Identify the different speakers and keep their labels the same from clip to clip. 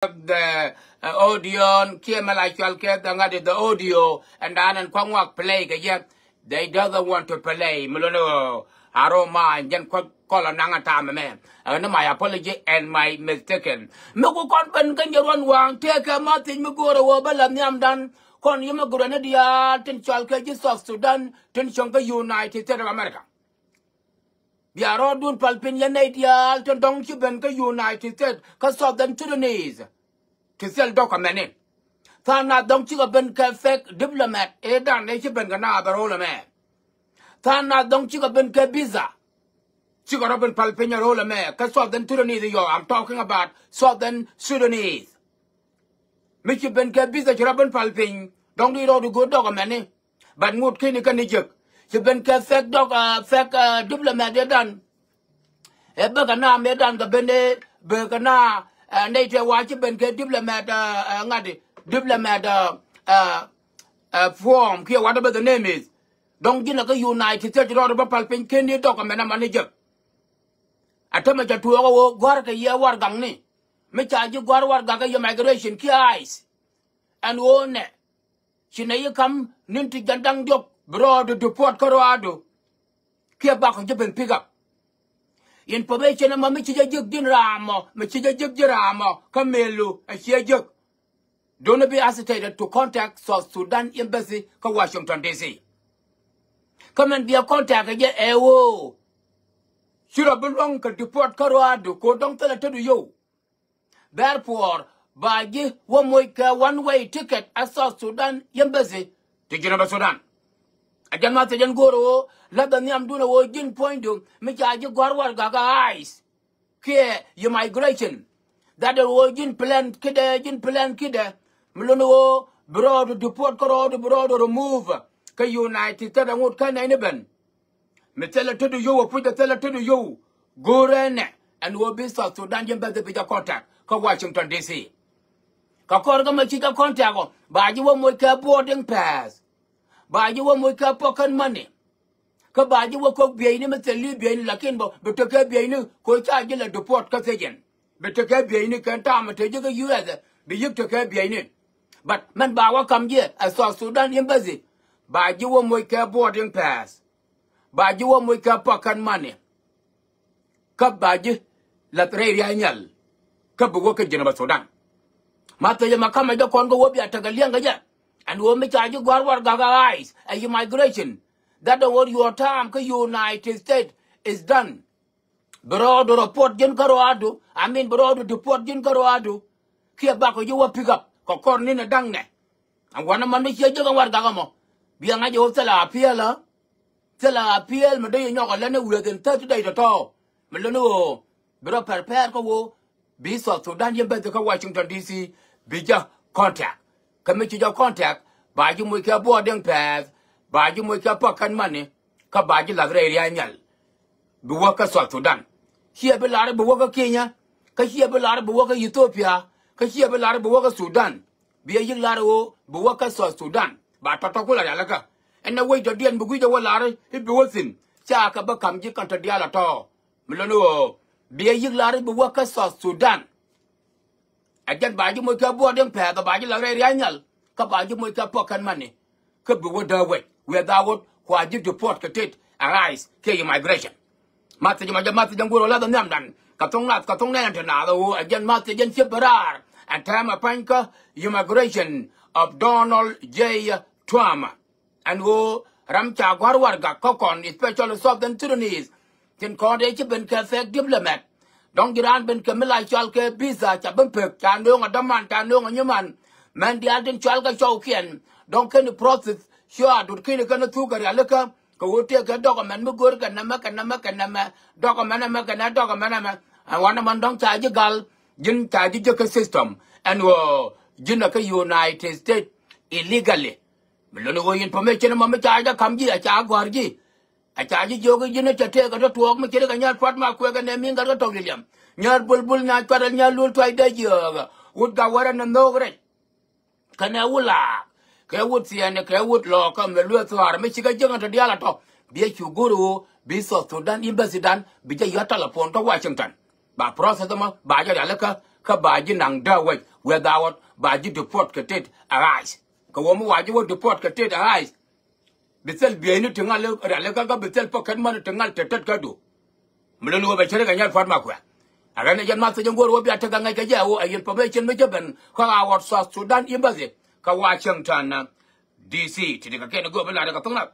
Speaker 1: the audio, the audio, and then Kwangwak play, they doesn't want to play. Melono, Aroma, and then call a Nangatama man. And my apology and my mistaken. Moko Convent can you run one, take a Martin Mugura Wobble and Yam done. Con Yamaguranadia, Tin Chalka, South Sudan, Tin Chonka United States of America. We are all doing Palpinianatia, to Don Cubanka United States, cause of them to the knees. To sell documenting. Thana Don Chicaben fake diplomat, Edan Nachiban Barola man. Thana Don Chicaben Biza. Chicaben Palpina Rola man, cause of them to the knees. I'm talking about Southern Sudanese. Michigan Biza Chiraben Palpin, don't need all the good documenting. But mood clinical Egypt. You been fake diplomat done. A Burgana made on the Bene Burgana nature watch been diplomat form here whatever the name is. Don't get a United States or Palpin Kenny document manager. I tell me to go a year war gangni. Me charge you go war gaga your migration key eyes. And one she nay come ninty gandang job. Broad to Port Colorado. Care back on Japan pick up. Information of Michija Juk Dinramo, Michija Juk Jiramo, Camelu, and Shia Juk. Don't be hesitated to contact South Sudan Embassy, Washington, D.C. Come and be a contact again, ewo. Should have belonged to Port Colorado, go down to you. Therefore, buy 1 week, 1-way ticket at South Sudan Embassy to Geneva, Sudan. I cannot go, let the name do the working point to me charge you Gorwar Gaga eyes. Care your migration. That the working plan kidda, Melono, broad to Port Colorado, broad remove. Can United States and what kind of even? Me tell it to you, put the teller to you. Go run and will be South Sudan Embassy with your contact. Washington, D.C. Kakorga Machika contact, but you won't make a boarding pass. Buy you one with pocket money. Buy you will cook being him at the Libyan Lakimbo, but to get being coach Agila to Port Casagan. But to get being can time to you US, be you to get being it. But man, Bawa come here, I saw Sudan Embassy. Buy you one with boarding pass. Buy you one with pocket money. Cup by you, let Radianal. Cup work in Geneva Sudan. Mata Yamakama, the Congo will be at Tagalianga yet. And we'll make you Gorwar Gaga eyes and your migration. That the word your time, United States is done. Broad or Port Jinkarado, broad to Port Jinkarado. Here back you will pick up, Cocorn in a dangne. And one of my Michigan Wargamo. Bianga Yosela appeal, Tella appeal, Madame Yogalena within 30 days at all. Melano, Bro prepare go, be South Sudan, Washington, D.C., Bija contact. Come to your contact, buy you with your boarding pass, buy you with your pocket money, come buy you like Radianal. Be worker South Sudan. Here be lot of worker Kenya, cause here be lot of worker Ethiopia, cause here be lot of worker Sudan. Be a young laro, be worker South Sudan, but particular Alaga. And the way to deal with the Wallari, it be within. Chaka become Jikan to Dialato. Melono, be a young laro, be worker South Sudan. I get by you with your boarding pass, the body like Radianal, come by you with your pocket money. Could be with the way, where thou would, who I did to Port Catate, arise, kill your migration. Master Janguro Lada Namdan, Katong Nantanado, again Master Jen Shiparar, and Tama Panka, immigration of Donald J. Trump, and who Ramcha Guarwarga, Kokon, especially Southern Sudanese, can call a chip and cafe diplomat. Don't get on Ben Camilla Chalke Pizza, Chabumpik, Chandong, a Daman, Chandong, and Yaman. Man, the Alden Chalka Chokian. Don't can the process, sure, to kill a kind of sugar, Alaka, go take a dog, a man, Mugurk, and Namaka, dog, a manama, and a dog, a manama, and one of them don't charge a gal, Jin Tajika system, and Jinaka United States illegally. Melono information, Mamma Chaga, come here, Chagwargi. I charge you unit to take a talk, Machica, and your Fatma Quack and Minga to William. Your bulbul, not quite a new try the year. Would go and no great. Canawula. Kerwood see and a Kerwood law come the Luthor, Michigan to Dialato. Be a Guru, be South Sudan Embassy done, be the Yatala Ponto, Washington. Ba process them, Baja Alaka, Kabaji Nang Daway, without by the deport katet arise. Kawamu waji deport katet arise. Bitel bienu tingal raleka bitel pocket man tingal tetet kadu. Melulu bachere kanyal farma kwa. Agane jan masa jengor wobi ataka ngai kaja wo ayen information mejaban ka awat South Sudan embassy ka Washington DC tidika kene go bela ka tongna.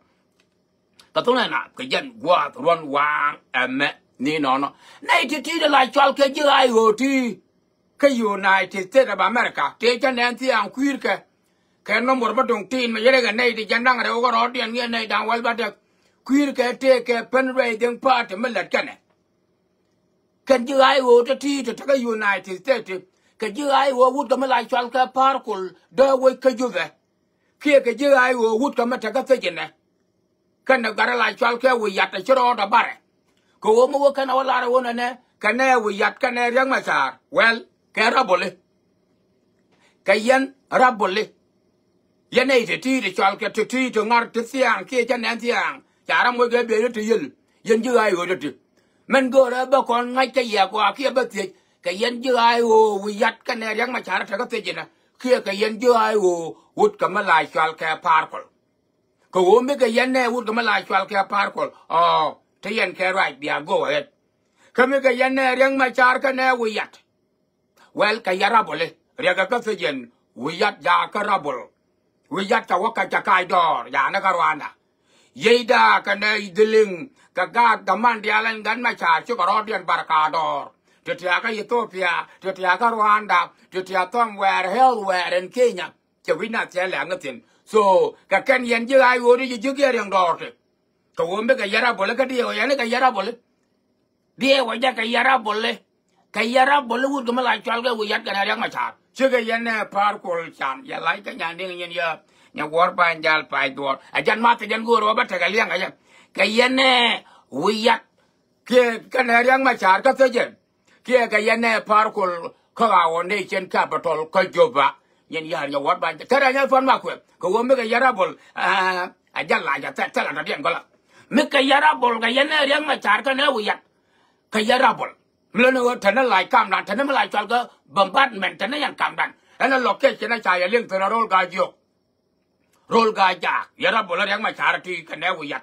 Speaker 1: Ka tongna na ka jan gwa ron wang ame ni no. Nei ti de la chal ke ji ai ho ti ka United States of America te jan anti an queer ka nomor ba dong tin me yere ga nei di jandang re go ro dian nge nei dang wal ba de queer ke te ke pen re ding part me lat kane. Can you I go to tea to take a United States? Can you I would come like Chalka Parkle, the way Kajuve? Kia can I would come at a figure? Can the gara like Chalka we yat a choro the barre? Go over can all our own and can I we yat can a young machar? Well, carabole. Kayan rabole. Yanate tea the Chalka to tea to Martisian, Kajan Antian, Yaram will get better to you. You I would do. Men go ra ba kon ngai ka ya kwa kia ba ti ka yen ju ai o wi yat ka ne yang ma char ta ka ti na kia ka yen ju ai o wut ka ma lai chal ka parkol ko o me ka yen ne wut ka ma lai chal ka parkol oh te yen ka right bia go ahead ka me ka yen ne yang ma char ka ne wi yat well ka yara bole ria ka ka ti yen wi yat ya ka rabol wi yat ka wa ka ja kai dor ya na ka rwanda Yeda kana idiling kagat daman dialan gan macha chukarodian barakador. Tetiaka Ethiopia, Tetiaka Rwanda, Tetiaka where hell where in Kenya. Chawina telangatin. So kakan yen I would you get young daughter. Kawumbe yara bole kadio yanaka yara bole. Dear wajaka yara bole. Kayara Bollywood Gamala Chalga we yat ganariang macha. Sugar yen parkol chan, ya like a yanding in your. Nya war pa njal pa dor ajan mata jan go roba ta galiang aja kayene wiyat ke kanariang machar ka tejen ke kayene parkul ka wonde chen capital ko joba yen yar nya war ba tara nya fon ma ko wombe ka yarabol ajan la ja ta la dien gola me ka yarabol ka yene riang machar ka ne wiyat ka yarabol mleno tana lai kam dan tana lai chal ga bombardment tana yan kam dan ana location na cha ya ling tana rol ga jo roll gaja, yara bola yang macharati kanewiyat.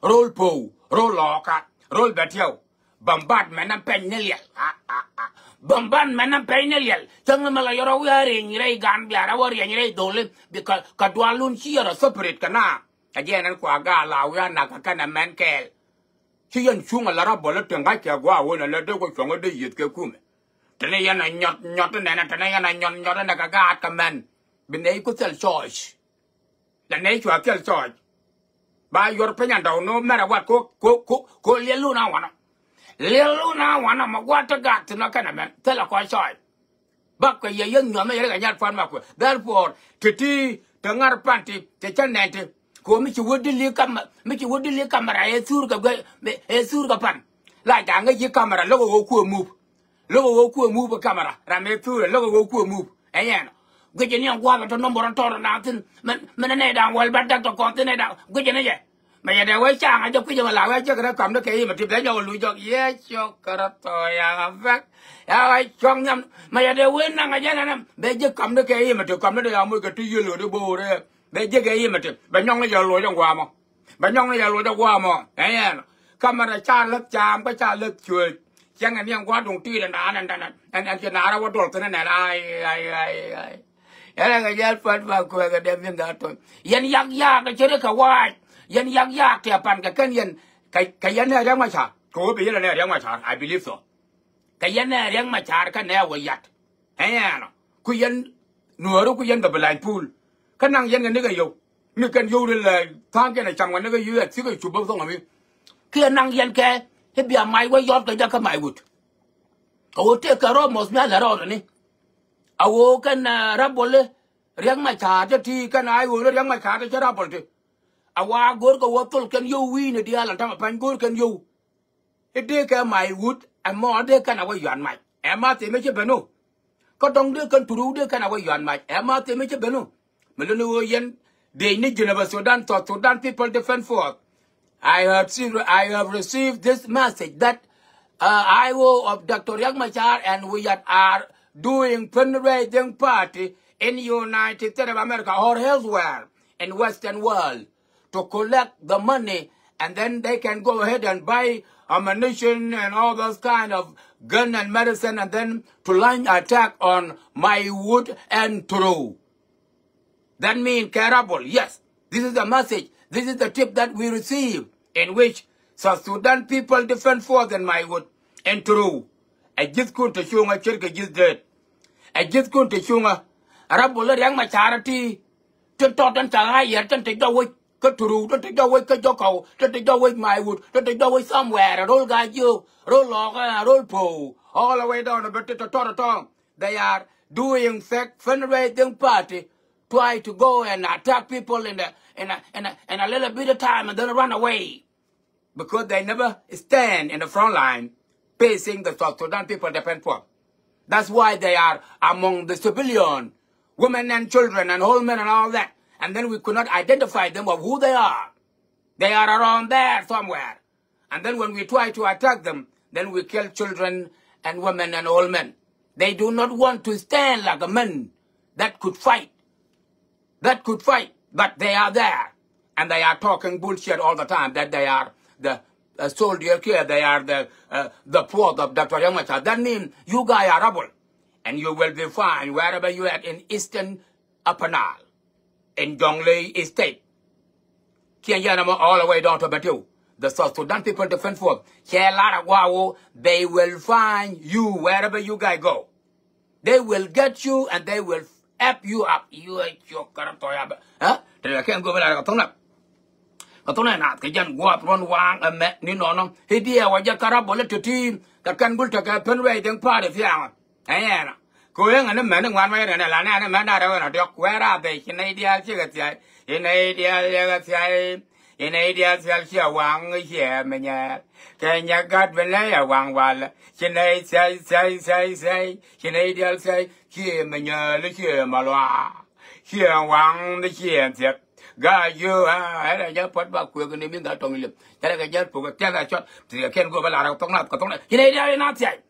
Speaker 1: Roll po, roll loka, roll betio. Bombard menam penelial. Bombard menam penelial. Tanga malayora wearing ray gun biara warrior ray dole because kadwalun here separate kana. Again and quaga la we are nakakana mankel. She and chung a lara bola tangaka go when a letter was from the yet kume. Tenayan and not an Tenayan and not an agagat command. Bene could tell choice. The nature of tell choice. By your opinion, no matter what, go, Liluna one. Liluna one of my water got to knock on a man, tell a quite choice. But a young American yard farm up. Therefore, to tea, the Nar Panty, the Chanante, go make you would come, make you would camera, a surga pan. Like a ngay camera, logo move. Logo move a camera, Rame through a logo move. Ayan. Gujini water to number on Torah mountain, Menada, well, but Dr. Continent, Gujini. May the way chang, I just put him alive. I just come to Kay, but if they know Lujo, yes, your character, fact. I strong them. May the win again, they just come to Kay, to come to the America to you, the board. They just gave him it, but young your Lord of Wamo. But young your Lord of Wamo, and come at a child, jam, but I look to it. Young and young one don't tear and Janara was Dalton and I. Yang ajal fat ba ko ga dem nga to yen yak yak chere ka wa yen yak yak te pan ka kan yen ka yen ne yang ma cha ko be yen ne yang ma cha I believe so ka yen ne yang ma cha ka ne wa yat no ku yen nuoro ku yen da blind pool ka nang yen ne ga yo ni kan yo le thang ke na chang wa ne ga yu si ga chu bo song mi ke nang yen ke he bia mai wa yot ka ja ka mai gut ko te ka ro mos na la ro ni awo kan rabole riang ma cha ti kan ai wo riang ma cha ta rabol te awa gor ko wotol kan yo wi ne dia la ta pan gor kan yo e de ka mai wood a mo de kan awa yan mai e ma te me che beno ko dong de kan turu de kan awa yan mai e ma te me che beno me lo no yen de ni Geneva Sudan to Sudan people defend for I have received this message that I will of Dr. Riang Machar and we are doing fundraising party in United States of America or elsewhere in Western world to collect the money, and then they can go ahead and buy ammunition and all those kind of gun and medicine, and then to launch attack on Maywood and True. That means terrible. Yes, this is the message. This is the tip that we receive, in which South Sudan people defend force and Maywood and True. I just couldn't show a church just dead. I just couldn't show a Rabula young my charity to talk and tell I yet and take the way. True, to take the way, Kajoko, to take the way Maywood, to take the way somewhere, and roll guy you, roll log, roll po, all the way down a bit to Toronto. They are doing fundraising party, try to go and attack people in a little bit of time and then run away. Because they never stand in the front line facing the South Sudan people defend for. That's why they are among the civilian, women and children and old men and all that. And then we could not identify them of who they are. They are around there somewhere. And then when we try to attack them, then we kill children and women and old men. They do not want to stand like a man that could fight. That could fight. But they are there. And they are talking bullshit all the time that they are the soldier here. They are the fourth of Dr. Yamacha. That means you guys are rebel. And you will be fine wherever you are in Eastern Upper Nile. In Jonglei Estate. Kianyanama all the way down to Batu. The South Sudan people defend force. They will find you wherever you guys go. They will get you and they will F you up. You are your character. Huh? They can't go like a ton up. A ton not. Kajan go up, run one, a met, Nino. He dear, what your carabole to team. The can go to a pen rating part of Yang. Ayana. Going and a man one way and a lana and a man out of a dog. Where are they? In ideal chickets, in ideal, in ideal shall wang here, mania. Can you got Venaya wang wall? Chinay say, Chinadial say, here, mania, here, malwa. Here, wang the here, God, you I just put back quick and in that tongue lip. Tell I just put a tell I shot. I can't go out of tongue. Chinadial not say.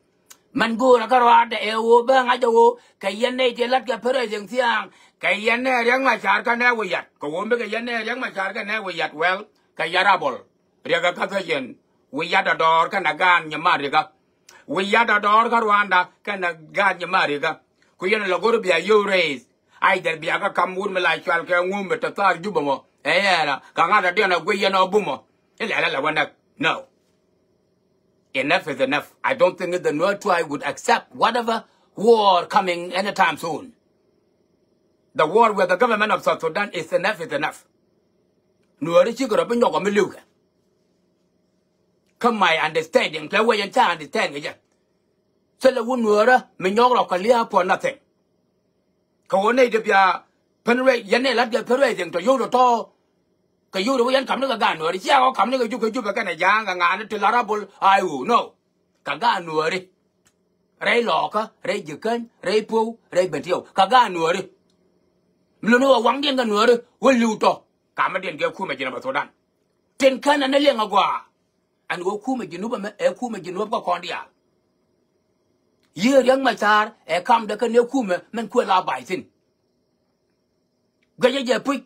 Speaker 1: Mango la karwa de ewo ba nga jo kayen ne je lat ga pere jeng siang kayen ne yang ma char ka ne wi yat ko won be kayen ne yang ma char ka ne wi yat well kayarabol riga ka ta yen wi yat dor ka na gan nya ma riga wi yat dor ka Rwanda ka na gan nya ma riga ku yen la gor bia yo raise ai der bia ka kam won me la chal ka ngum be ta tar ju mo la ka nga da de na gwe yen obumo la wana no. Enough is enough. I don't think the Nuer tribe would accept whatever war coming anytime soon. The war with the government of South Sudan is enough is enough. Nuer is going to be no miluga. Come my understanding, play way and understand it. So the one Nuer, Minyora Kalia for nothing. Kawane de Pia, Penrate, Yane, let the parading to you to you the way come to the gun, or is ya come to you could do a kind of young and to Larabul, I will know. Kagan worry. Ray Loka, Ray Jukan, Ray Poo, Ray Betio, Kagan worry. Mluno Wang and Nuri, will you talk? Come and get Kumajin about Sudan. 10 can and a Lingagua. And go Kumajinuba, a Kumajinuba Condia. Year young Matar, a come the Kanu Kuma, Menquilla Bison. Gaya Pui.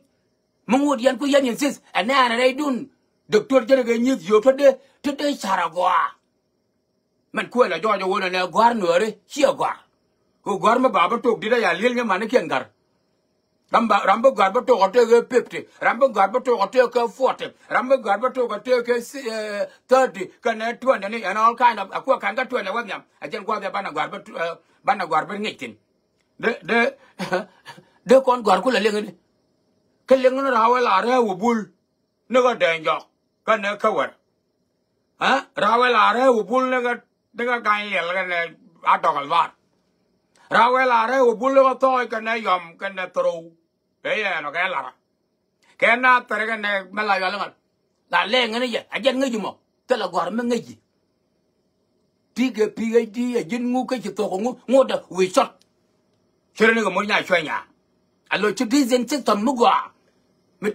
Speaker 1: Mungwood yan ku yan insist and nan ay dun Dr. Jerigan youth you today Saragua. Man kuela Georgia won na guarnuare, Chiagua. Who Gorma Baba took did I Lillian Manikangar. Rambo Garbato or take a 50, Rambo Garbato or take a 40, Rambo Garbato or take a 30, can 20 and all kind of aqua can get 20 of them. I can go the Banna Garbin 18. The con Gargula Lingon. Kalingan Rawel are bull, never danger, can never cover. Huh? Rawel are bull, never guy and a dog of what. Rawel are bull of a toy can a yum can a throw. Pay and a galara. Cannot Paragan Malayalan. La laying in a yet, I get Nijimo, tell a garment Niji. Tig a PhD, a Jinmuka, more the we shot. Chirinagamuna China. I look to this and sit on Mugua. Some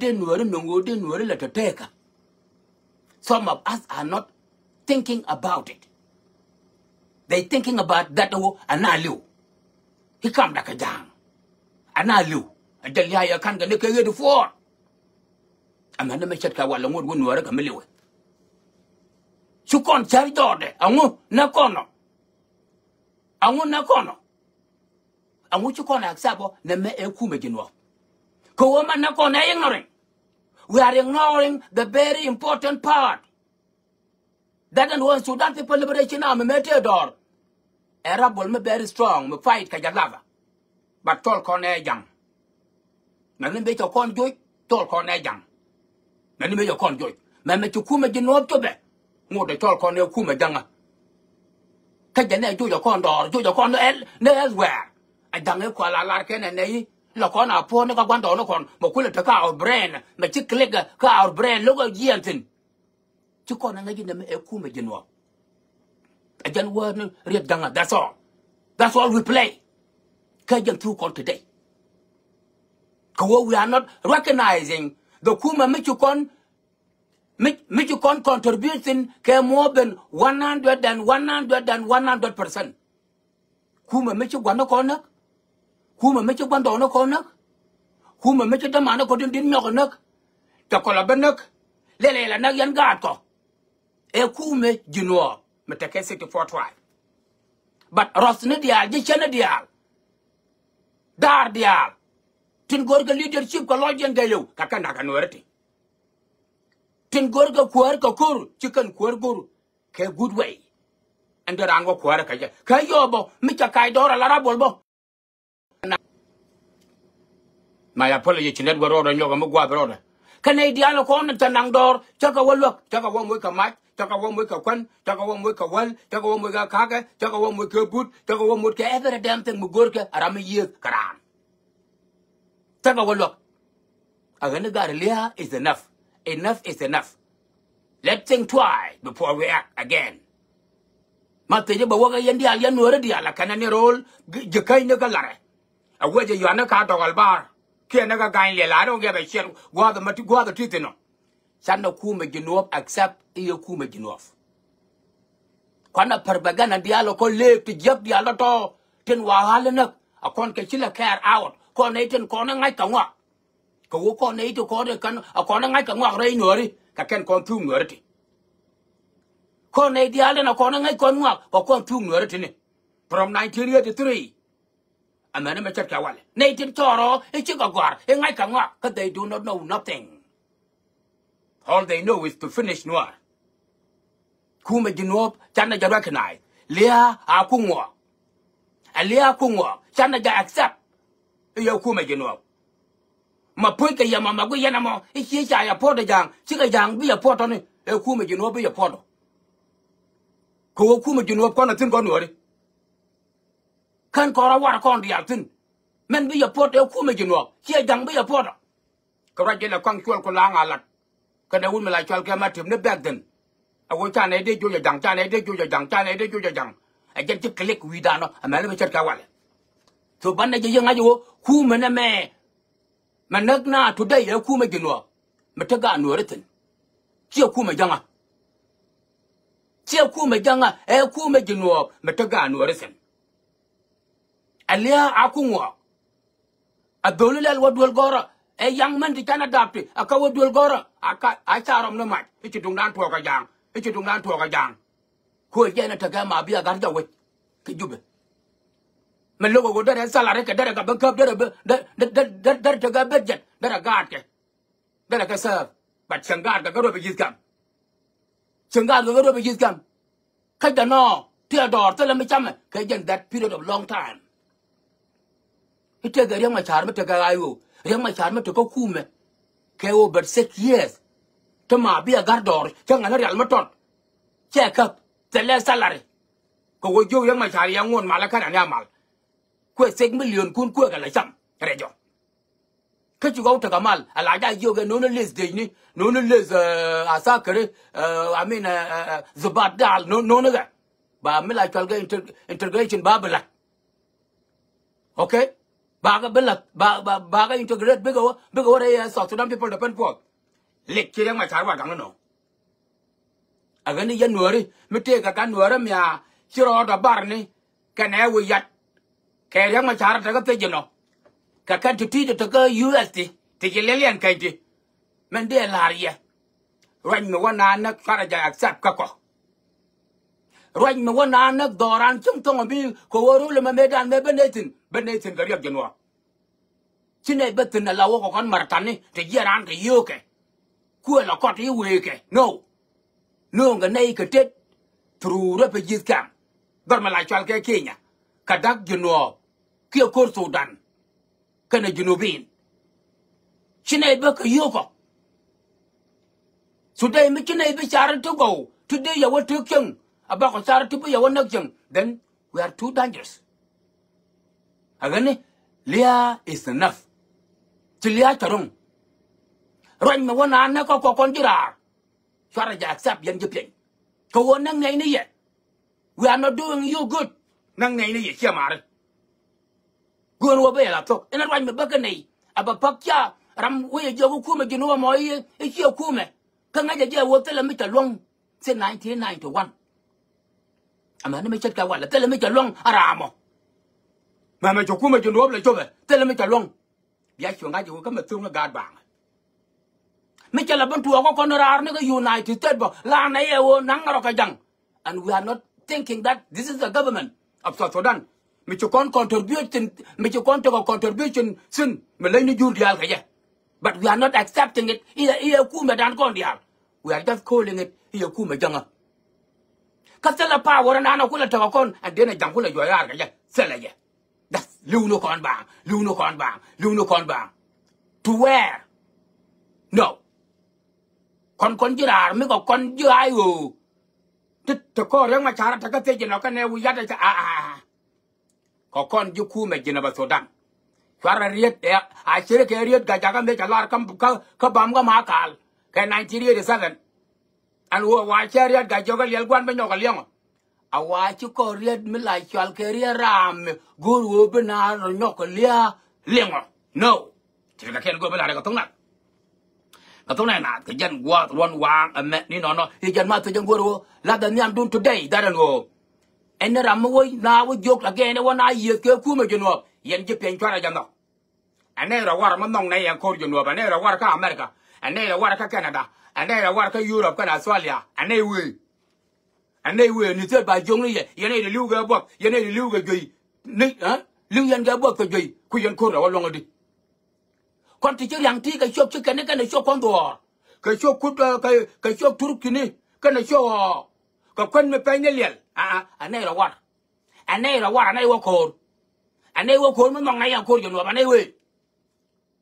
Speaker 1: of us are not thinking about it. They're thinking about that and Nalu. he come like a jang analu ajal ya kan ga ne ke de for amana me chat ka wala ngod won wara ka melewe su kon char dode angu na kono angu chu kon aksabo na me eku me jinwo ko woma na kono ignoring. We are ignoring the very important part. That and when Sudan People Liberation Army Metador, a rebel me very strong, me fight Kajalava. But tol kon e jam. Nani be to kon joy, tol kon e jam. Nani be to kon joy. Me to kuma jinop to be. Mo de tol kon e kuma janga. Kajane joy kon door, joy kon elsewhere. I dang e kwa la ken and nei. La kon a po ne ka kwando no kon mo kule ta ka our brain me chi click ka our brain logo giantin chi kon nga jinda me eku me jinwa ajan word read ganga. That's all we play ka jan through kon today ko we are not recognizing the kuma me chi kon contributing ke more than 100% kuma me chi gwando kon na kuma me ci gwando no ko nak kuma me ci damana ko din ñoko nak ta ko la benak lele la nak yan gaat ko e kume jinwo me te ke 64 tribe but rosne dial je chene dial dar dial tin gorga leadership ko lojen gaylew ka kana kan werti tin gorga kuar ko kur ci kan kuar guru ke good way and rango kuar ka je ka yobo mi ca kay dora la rabol bo. My apology to net waro and yoga mugwa brother. Canadian corner tanang door, chaka walk, chaka one week a mat, chaka one week a quan, chaka one week a well, chaka one week a kaka, chaka one week a boot, chaka one week every damn thing mugurka, arama year, karan. Chaka walk. Aganaga is enough. Enough is enough. Let's think twice before we act again. Mataja bawaga yendi alian already ala canani roll, Jakai Nagalare. A wedge yana kato albar. Naga gain le I don't give a shit. Go the teeth no. Sana kuma ginop accept iyo kuma ginop. Kwana propaganda dialo ko live to jab dialo to tin wahala nak akon ke chila care out ko naitin ko na ngai kangwa ko ko naito ko de kan akon ngai kangwa rei nori ka ken kon tu nori ko nei dialo na ko na ngai konwa ko kon tu nori ni from 1983. And then I check out. Native Toro, a chicagor, and I can walk, but they do not know nothing. All they know is to finish noir. Kuma Jinop, Chanaja recognize. Lea Akungwa. And Lea Kungwa, Chanaja accept. Yo Kuma Jinop. Mapuka Yamamagu Yanamo, is she a porter young, Chica young, be a port on it, a Kuma Jinop be a porter. Ko Kuma Jinop, Conatin Gonori. Kan kora wara kon dialtin men bi yapot e kuma jinwo ci jang bi yapot ko rajje la kan ko la ngalat ka da wul mala chol ka matim ne bagden a wo ta ne de jojo jang ta ne de jojo jang ta ne de jojo jang a jen ci click wi dano amala be chat ka wale to banna je ngaji wo kuma ne me manak na today e kuma jinwo mataga no retin ci kuma janga e kuma jinwo mataga no retin Alia Akungwa. A dolil wadwell gora, a young man to Canada, a cowardwell gora, I saw him no match. It you do not talk a young, it you do not talk a young. Who again at a gamma be a ganda with Kijube. Melogo would have salary, that a backup, that a budget, that a guard, that a serve, but Shangar the go over his gun. Shangar the go over his gun. Kajano, Theodore, tell me, Chama, Kajan that period of long time. It take a young charm to go. Young charm to go kume. Ko but 6 years. Toma be a gardor, young and real maton. Check up the less salary. Go you young child, young one Malakan and Yamal. Quit 6 million kun quick like some. Rejo. Could you go to Gamal? I like you get no list, Disney, no list, Asakari, I mean, Zubat Dal, no, nigga. But me like I'll get integration Babylon. Okay? Baga Bella, Baga integrate bigger what I saw to them people depend for. Lick killing my child, I don't know. Again, the January, me take a canwaramia, sure the barney, can I we yet? ke yang ma chara ta ka te jino ka kan ti ta ka USD ti ke le len kai ti men de la ria ran me wana na fara ja accept ka ko ran me wana na doran chung tong bi ko woru le me dan me benetin ga riak jino chine betin la wo ko kan martan ni te yaran ke yo ke ku la ko ti we ke no ga nei ke tet through refugees camp gar ma la chal ke Kenya kadak jino ki ko Sudan kana junubin chine be ke yo ko today me chine be char to go today ya what to king aba ko char to be ya won king then we are too dangerous agane lia is enough Chilia Tarung. Run me one anna ko conjura. Swara ja accept yan jipin. Ko nang nay ni yet. We are not doing you good. Nang nay ni yet yamar. Gun wo be la to. Ina run me bakani. Aba pakya ram we jogu kuma ginu mo e chi kume. Kanga ja wo tele mi talong since 1991. Amana me chet ka wala tele mi talong aramo. Mama jokuma ginu le jobe tele mi talong. Bia chuanga ju ka matung ga bang me chala ban tuwa ko konorar ne ga United States bo la na ye wo nang ro ka jang and we are not thinking that this is the government of South Sudan me chu kon contribution sin me lay ni jur dial ka ye but we are not accepting it ia ku me dan kon dial we are just calling it ia ku me janga ka sala power na na kula ta kon and then jang kula yo yar ka ye sala ye that's luno kon bang to where no kon jirar mi ko kon jai wo to ko reng ma chara ta ka te jino ka ne wu ya ta ko kon ju ku me jina ba Sudan kwara riet a chere ke riet ga jaga me chalar kam ka bam ga ma kal ke 1987 an wo wa chere ga joga lel gwan ba nyoga liang awa chu ko riet mi lai chal ke ria ram gur wo bena ro nyoka lia liang no chỉ là khen tôi mới là cái tông này là cái dân qua one wang mẹ ni nó thì dân mà tôi dân qua rồi là the name done today that and go anh ra mua na với dọc là cái này one ai cái khu mà dân nó dân chỉ tiền cho ra dân đó anh này là qua mà nông này anh coi dân nó anh này là qua cả America anh này là qua cả Canada anh này là qua cả Europe cả Australia anh này về như thế bà giống như vậy anh này là lưu cái bọc anh này là lưu cái gì lưu dân cái bọc cái gì khu dân coi rồi long đi con thì chứ yang ti cái shop chứ cái này shop con đồ cái shop cút cái shop Turkey này cái này shop cái con mới phải nhảy liền anh này là what anh này wo cồn mới mong này ăn cồn rồi anh này về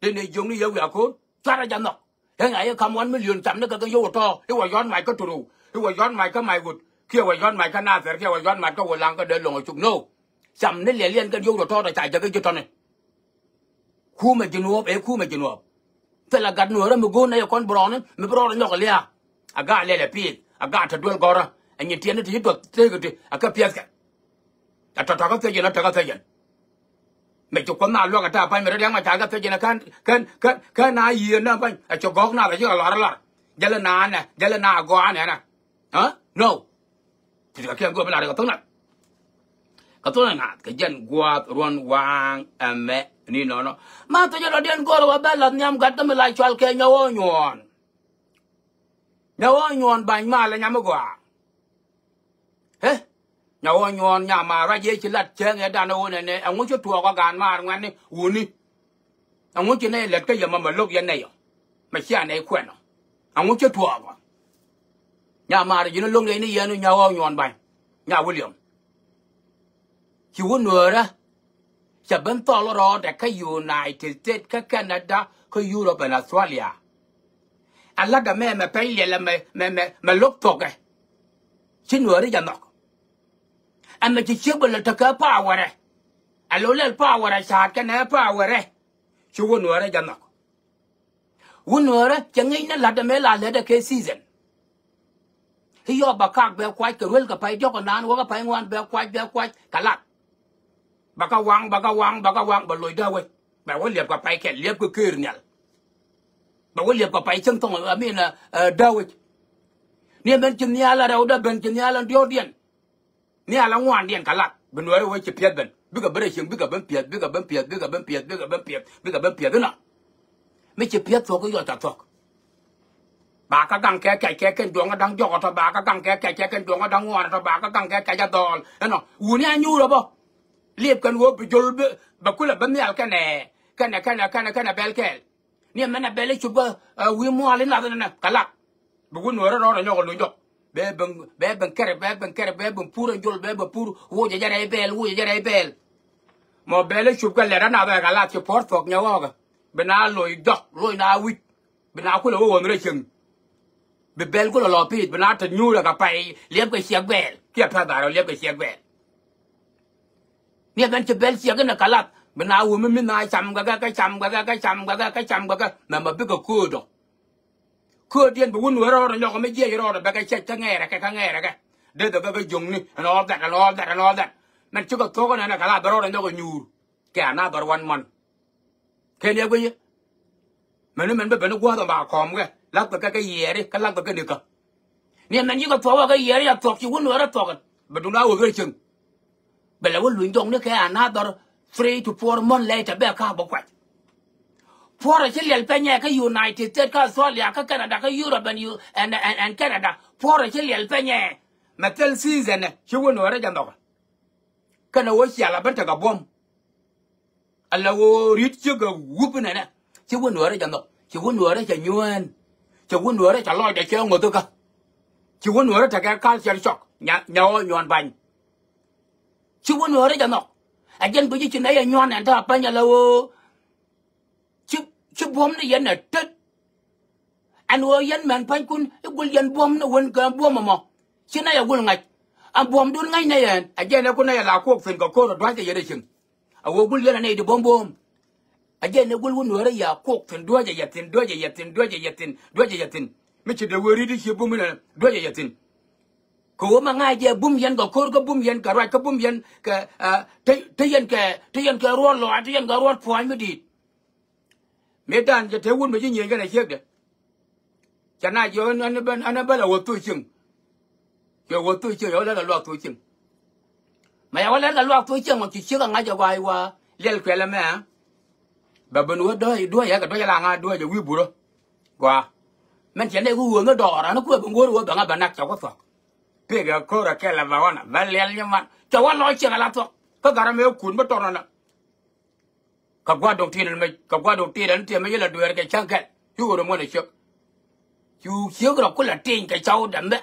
Speaker 1: đây này dùng đi yêu về cồn phát ra chậm nọ cái này cầm 1 million chậm nó cái vô to cái quả giòn mày cái turu cái quả giòn mày cái mày gột kia quả giòn mày cái na phải kia quả giòn mày cái quả lang cái đơn lồng ở chục nô chậm nó liền cái vô to để chạy cho cái chỗ này khu mà chinu op te la gad no ra mu go na kon bron mi bron no lia aga le pi aga ta dwel gora anyi tiene ti to te gati aga pias ka ta ka te jena ta ka te jen me chu kon na lo ka ta pa mi ra ma ta ka te jena kan na yi na pa a chu gok na la ju la jala na go ane na ha no ti ka ke go la ka to na ka jen gwa ron wang ame ni no ma to jalo den goro wa bela nyam gatta me lai chwal ke nyawo nyon ban ma la nyam gwa he nyawo nyon nya ma ra ye chilat che nge da no ne angu chu tuo ko gan ma ngwan ni u ni angu chi ne let ke yama ma lok yen ne yo ma sia ne kwen no angu chu tuo ko nya ma ri no long ne ni yen nyawo nyon ban nya William chi wo no raจะเป็นตลอดแต่ก็อยู่ในที่เจ็ดก็แคนาดาก็ยุโรปและออสเตรเลียอันละแต่แม่ไปเรียนแล้วไม่ลบตกไงชิ้นหัวได้ยังหนอกอันมันจะเชื่อว่าเราจะเกิดป้าวอะไรอันเราเล่นป้าวอะไรชาติกันนะป้าวอะไรชื่อว่าหัวได้ยังหนอกวันหัวได้จะงี้นั่นละแต่แม่ละเลยแต่แค่ซีซันที่ยอดบักคักแบบควายกระเวลกับไปยกกันนานว่ากับไปงวนแบบควายกะลัดบากวังบลอยได้เว้ยแบบว่าเหลียบกับไปแค่เหลียบก็คือเนี่ยแบบว่าเหลียบกับไปช่างต้องมีนะได้เว้ยเนี่ยเป็นจีนยาละเราได้เป็นจีนยาละเดียวเดียนเนี่ยละงวนเดียนกันละเป็นว่าเว้ยจะเพี้ยนเป็น biga bere ching biga ben piet biga ben piet biga ben piet biga ben piet biga ben piet na me che piet so ko yo ta tok ba ka gang ke ken duong dang jo to ba ka gang ke ken duong dang ngwa to ba ka gang ke ja dol no u ni anyu ro bo liep kan wo bi jol ba kula ben yal kane bel kel ni mena bele chuba wi mo ale na kala bu no ro nyo lu jo be ben kere be ben pura jol be pur wo ja jare bel mo bele chuba le na ba kala che port fok nyawo ga be na loy dok loy na wi be na kula wo ngre ching be bel ko lo pit be na ta nyu la ka pai liep ke siak bel ke pa ba ro liep ke siak bel ni ben che bel siak na kala bên nào uống mình nói chăm cái chăm mà biết cái cua tiền bún nữa rồi nó không biết gì rồi cái chết nghe ra cái để được cái dùng này nó that mình chưa có thua cái này cả là rồi nó cái nhur cái nào bờ one month cái này cái mình biết nó qua tao bảo khom cái lắc cái gì đấy cái lắc cái được cái nên mình chỉ có thua cái gì đấy thua chỉ uống nữa thua cái bên đó uống cái chừng bên là uống luyện trong nữa cái nào 3 to 4 months later be ka bo kwat for a chilel penya ka United States ka Australia ka Canada ka Europe and Canada for a chilel penya matel season chi wono ra jando kana wo siala banta ga bom alla wo rit chi ga wupna na chi wono ra jando chi wono ra cha nyuan chi wono ra cha lo de che ngoto ka chi wono ra ta ka culture shock nyawo nyon ban chi wono ra jando ajen bu ci ne ya ñone ta pa nya lawo ci bom ne yen tet an wo yen man pan kun gul yen bom ne won ka bom mo ci na ya gul ngai am bom dun ngai ne yen ajen ko ne la ko fen ko ko do ta yede cin a wo gul yen ne de bom ajen ne gul won wore ya ko fen do ja yatin mi ci de wori di ci bom ne do ja yatin ko ma nga je bum yen ko ko bum yen ka ra ka bum yen ka te yen ka ro lo te yen ka ro point mi di me dan je te won me je nyen ga na chek de chana yo an ba la wo tu ching yo la lo tu ching ma ya la lo tu ching mo chi chi ga nga je wai wa lel kwe la me ba ben wo do ya ka do ya la nga do ya wi bu ro wa men chen de ku wo nga do ra no ku ba ngo wo ba nga ba nak cha ko fa pega kora kela vawana valel nyaman tawa lo chi ala to ka garame kun ba torona ka gwa dong tin te me yela duer ke chanke yu ro mo ne chok yu chiu ro ko la tin ke chau da me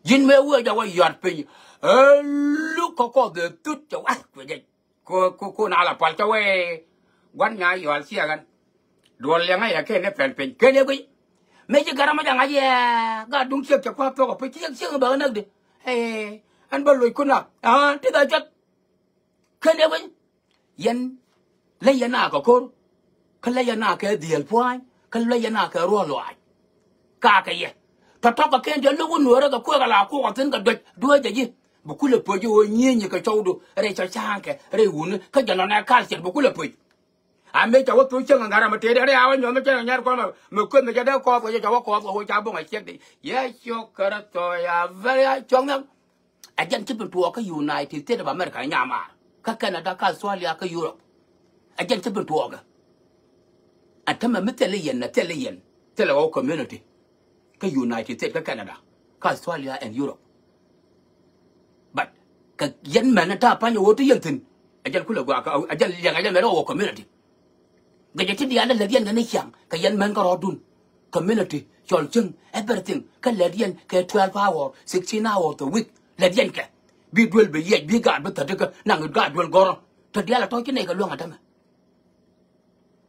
Speaker 1: jin me wo ja wa yat pe lu ko de tut chau ko je ko na la pal chawe wan nya yo al sia gan do le nga ya ke ne pen ke ne ko mấy cái garama jangan aja, gak dung siap cakap apa apa, siap banget nak deh. An balu ikut nak, tidak cat. Kenapa pun, yan, layan nak kor, kelayan nak ke dial puan, kelayan nak ke ruang luar, kakak ye. Tetap pakai dia lu nuara ke kuat kalau aku akan tak dua jadi. Buku lepas je nyanyi ke cau tu, recah cangke, rehun, kerja nak kasih buku lepas. Ame chawo tu chang ngara ma te de awan yo me chang nyar ko me kun me jada ko ko chawo ko ko cha bo ngai chek di ye sho kara to ya very chong nam ajan chip tu ka United States of America nyama ka Canada ka Australia ka Europe ajan chip tu ka atama metele yen tele o community ka United States ka Canada ka Australia and Europe but ka yen man ta pa yo tu yen tin ajan kula ga ka ajan yang ajan me o community gaya ti dia la ladian ga ne kyang ka yan man ka rodun community chol chung everything ka ladian ka 12 hour 16 hour the week ladian ka bi duel be ye bi ga ba ta de ka nang ga duel goro to dia la to ki ne ga lo ngata ma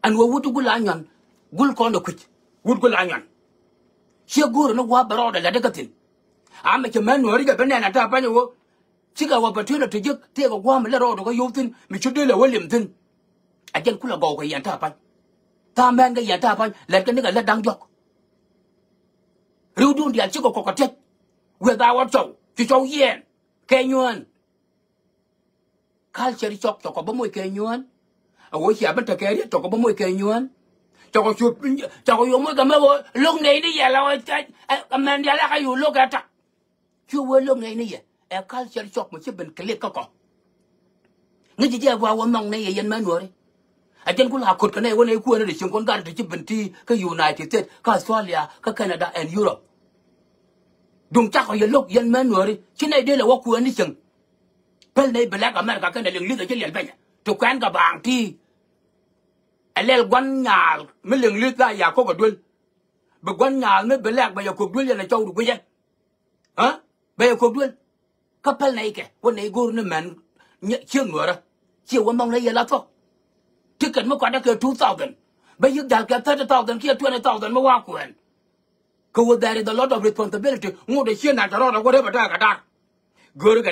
Speaker 1: an wo wutu gul anyan gul ko no kuch wut gul anyan she goro no wa baro da la de ka tin ama ke man no ri ga bana na ta pa wo chi ga wa ba tu na to jik te ga wa ma la ro do ga yu tin mi chu de la walim tin ajen kula go ka yan ta pa ta men ga yan ta pa le ka ni ga la dang jok ru dun dia chi ko ko tet we da wa chou chi chou yen ke nyuan culture chok to ko ba moi ke nyuan a wo xia ban ta ke ri to ko ba moi ke nyuan cho ko chu cho ko yo moi ga ma wo lúc này đi ya la wa ta men dia la ka yu lúc ga ta chu wo lúc này ni ya e culture chok mo chi ben kle ka ko ngi ji je wa nong ne yen ma no re a jen kula kot kana wona ku ne shin kon gar ti binti ka United States ka Australia ka Canada and Europe dung cha ko yelok yen ma no re chinai de la wa ku ni shin pel nei Black America ka ne ling li ka yen ba to kwan ka bang ti alel gwan nyal me ling li ta ya ko dul be gwan nyal me Black ba ya ko dul ya chau du ye ha ba ya ko dul ka pel nei ke wona go ne man chieng no ra chiều wa mong le ya la to ticket mo kwada ke 2000 ba yik dal ke 30,000 ke 20,000 mo wa kwen ko there is a lot of responsibility ngo de chen na ro ko de ba da ka da gor ka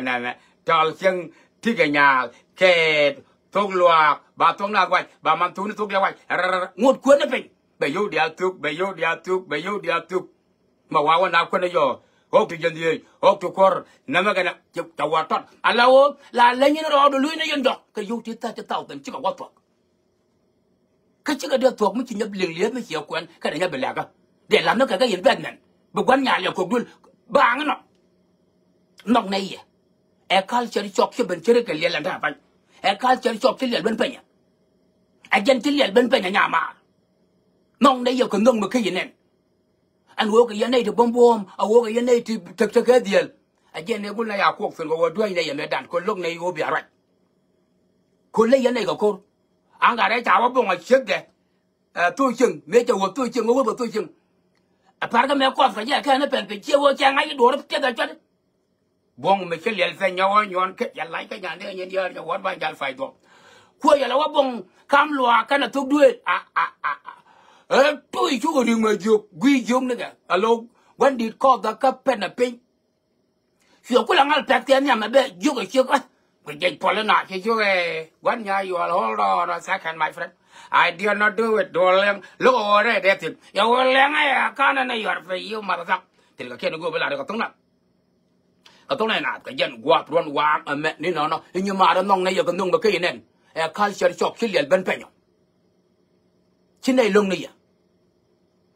Speaker 1: na tal chen ti ga nya ke tong lua ba tong na kwai ba man tu ni tu le kwai ngot kwen ne pe ba yo dia tuk ma wa na kwen yo hok tu jen ye hok tu kor na ma ga na ta wa tot alawo la le ni ro do lu ni yen dok ke yo ti ta ta den chi ka wa to ka chi ka de to mu chi nyab ling le me chi kwen ka de nya be la ga de lam no ka ga yen ben nan bu gwan nya le ko dul ba ng no nok ne ye e culture chok chi ben chere ke le la da ba e culture chok chi le ben pe nya a jen ti le ben pe nya ma nok ne ye ko ngong me ke yen anh wo cái này thì bom à wo cái này thì thực cái gì à giờ này cũng là nhà quốc phần của đuôi này là đàn con lúc này wo bị rồi con lấy cái này của cô anh cả đấy cháu bông ở trước kìa tôi chừng mấy cháu tôi chừng wo tôi chừng à phải cái mẹ con phải giờ cái nó bền bị chiêu wo chang ấy đổ nó chết rồi chết bông mấy cái liền phải nhau nhon cái giờ lấy cái nhà này nhân giờ cho vót bay giờ phải đó cuối giờ là wo bông cam lúa cái nó thuốc đuôi tôi chú ở đường mà dục quy dung nữa kìa alo when did call the cup pen a pin phiếu cũng là ngal pek tiền nhà mà bé dục ở trước á cái gì bỏ lên nãy chứ cái when you all hold on a second my friend I did not do it darling look over there that's it you will learn I can't know your for you mother thì cái kia nó go về lại cái tông này nè cái dân quạt run quang mẹ nên nó nhưng mà nó nong này giờ cái nung mà cái này culture shock chỉ liền bên bên nhau chính này lông này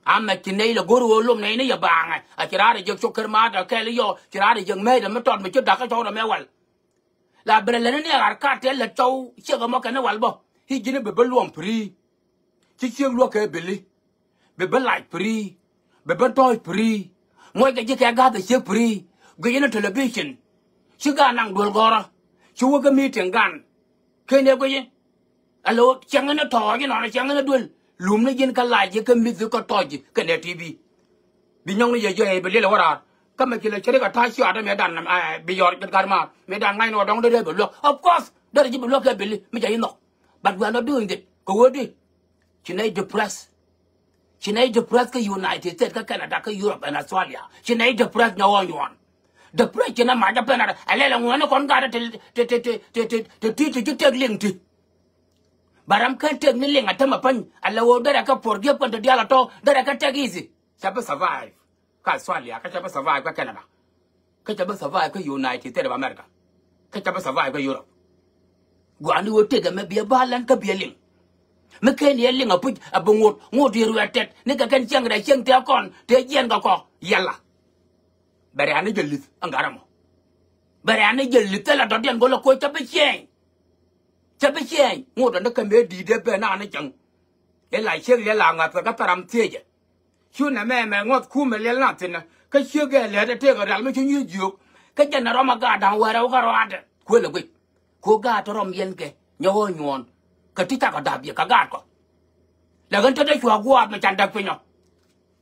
Speaker 1: amma chính là guru lông này này bang à chỉ ra để giật cho kerma đã cái lý do chỉ ra để giật mê để mới tròn mới chút đặt cái chỗ đó mê wal là bên này này ở cả thế là châu chưa có một cái nào wal bo hi chính bị bẩn luồng free chỉ chiang luồng cái beli bị bẩn lại free bị bẩn toy free mỗi cái cái gà thì chiang free cái này television chỉ cả năng đuổi gora chú cái meeting gan cái này cái gì alo chẳng nó thò cái nó chẳng nó đuổi lùm nó dân cái lại cái mít cái to gì cái này TV bị nhông nó giờ bị lấy là cái mà chỉ là chơi cái thái xíu ở đây đàn bị giọt cái cái mà đàn ngay nó đóng đây bị lục of course đó là chỉ bị lục cái bị mới chạy nó but we are not doing it go đi chỉ này depressed cái United States cái Canada cái Europe and Australia chỉ này depressed nhau nhon depressed chỉ là mà cho bên này lại là người nó còn cả thì liền thì baram kan tek ni lenga tama pan alla wo dara ka forgive kan dia la to dara ka take easy chapa survive ka Australia ka chapa survive ka Canada ka chapa survive ka United States of America ka chapa survive ka Europe gwani wo tega me bia balan ka bia ling me ken ye ling apu abungot ngodi ruatet ni ka kan chang ra chang te kon te yen ka ko yalla bare ani jelit angaramo bare ani jelit la do den go la ko chapa cheng chả biết gì ngồi đó nó cầm bé đi để bên nào nó chẳng để lại chiếc để làm ngặt cái taram thế chứ chú này mẹ ngót khu mẹ lấy làm thế này cái chiếc cái lấy để thế cái làm mấy chú như dược cái chân nó mà gà đào qua đâu cái rồi quên là quên cô gà cho rom yên cái nhau nhon cái tí ta cái đạp gì cái gà có là cái đấy chùa qua mà chẳng đặc biệt nhau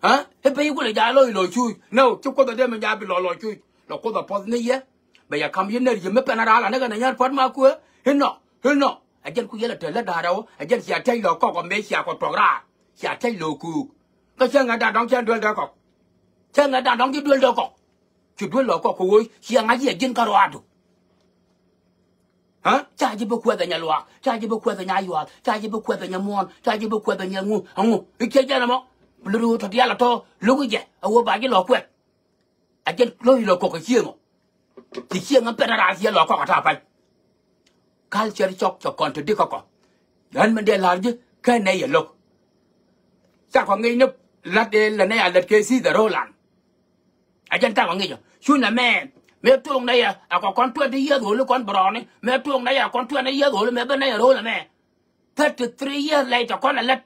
Speaker 1: hả thế bây giờ cô lại giá lôi chui no chú có tới đây mình giá bị lôi chui là cô tập post này á bây giờ cầm yên này giờ mấy bên nào là nó cái này nhát phát mà cô hết nọ no ajen ku yela tele darawo ajen sia tay lo ko me sia ko tora sia tay lo ku ka chen ga dong chen duel da ko chen ga dong ji duel da ko chu duel lo ko ko wo sia nga ji ajen ka ro adu ha cha ji bu ku da nya lo cha ji bu ku da nya yo cha ji bu ku da nya mon cha ji bu ku da nya ngu ke ja na mo lu to dia la to lu ku je awo ba ji lo ku ajen lo ko ko sia ngo ti sia nga pe ra sia lo ko ta pa culture shock cho con đi có anh mình để làm chứ cái này là lục chắc có nghĩ nước lát đây là này là cái gì đó làm anh ta có nghĩ chứ chú là mẹ me tuong na ya a ko kon 20 years old kon brownie me tuong na ya kon 20 years old me ben na ro la me 33 years later kon let